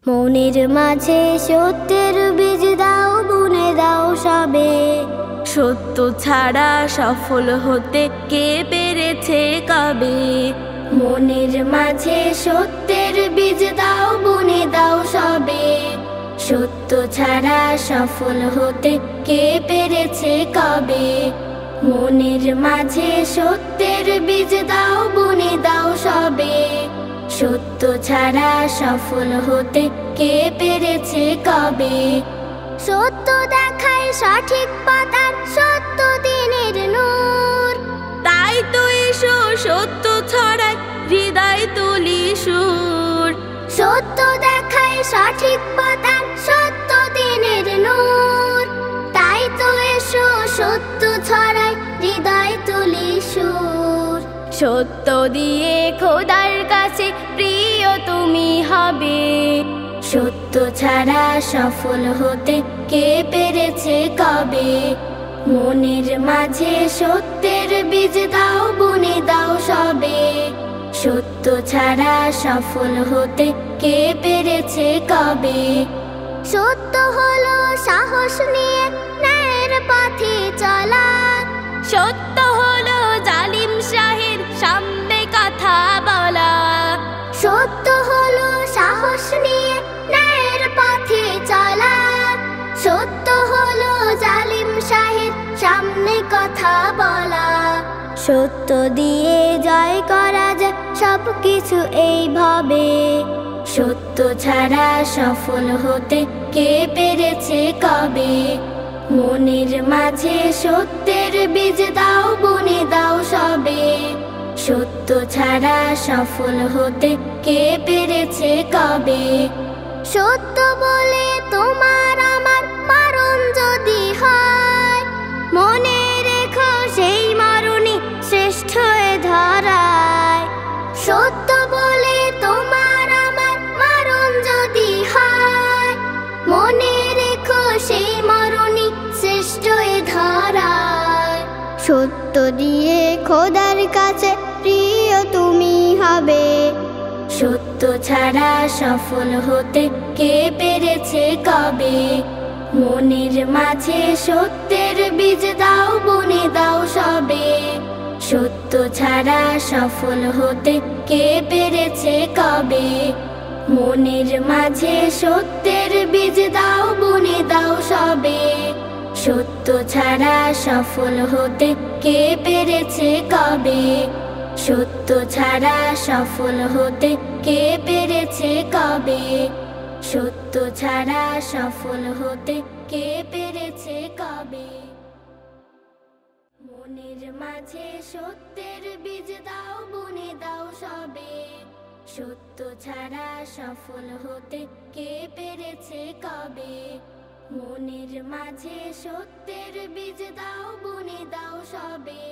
মনের মাঝে সত্যের বীজ দাও, বুনে দাও সবে। সত্য ছাড়া সফল হতে কে পেরেছে কবে? মনের মাঝে সত্যের বীজ দাও, বুনে দাও সবে। সত্য ছাড়া সফল হতে কে পেরেছে কবে? মনের মাঝে সত্যের বীজ দাও, বুনে দাও সবে। সত্য ছাড়া সফল হতে কে পেরেছে কবে? সত্য দেখায় সঠিক পথ, সত্য দিনের নূর। তাই তো এসো সত্য ছড়ায়, হৃদয় তুলি সুর। সত্য দেখায় সঠিক পথ, সত্য দিনের নূর। তাই তো এসো সত্য ছড়ায়, হৃদয় তুলি সুর। সত্য দিয়ে খোদার কাছে প্রিয় তুমি হবে। সত্য ছাড়া সফল হতে কে পেরেছে কবে? মনের মাঝে সত্যের বীজ দাও, বুনে দাও সবে। সত্য ছাড়া সফল হতে কে পেরেছে কবে? সত্য হলো সাহস নিয়ে ন্যায়ের পথে চলা। সত্য হলো জালিম শাহের সামনে কথা বলা। সত্য হলো সাহস নিয়ে ন্যায়ের পথে চলা। সত্য হলো জালিম শাহের সামনে কথা বলা। সত্য দিয়ে জয় করা যায় সবকিছু এইভাবে। সত্য ছাড়া সফল হতে কে পেরেছে কবে? মনের মাঝে সত্যের বীজ দাও, বুনে দাও সবে। সত্য ছাড়া সফল হতে কে পেরেছে কবে? সত্য বলে তোমার আমার মরণ যদি হয়, মনে রেখো সেই মরণই শ্রেষ্ঠ এ ধরায়। সত্য বলে তোমার আমার মরণ যদি হয়, মনে রেখো সেই মরণই শ্রেষ্ঠ এ ধরায়। সত্য দিয়ে খোদার কাছে প্রিয় তুমি হবে। সত্য ছাড়া সফল হতে কে পেরেছে কবে? মনের মাঝে সত্যের বীজ দাও, বুনে দাও সবে। সত্য ছাড়া সফল হতে কে পেরেছে কবে? মনের মাঝে সত্যের বীজ দাও, বুনে দাও সবে। সত্য ছাড়া সফল হতে কে পেরেছে কবে? সত্য ছাড়া সফল হতে কে পেরেছে কবে? সত্য ছাড়া সফল হতে কে পেরেছে কবে? মনের মাঝে সত্যের বীজ দাও, বুনে দাও সবে। সত্য ছাড়া সফল হতে কে পেরেছে কবে? মনের মাঝে সত্যের বীজ দাও, বুনে দাও সবে।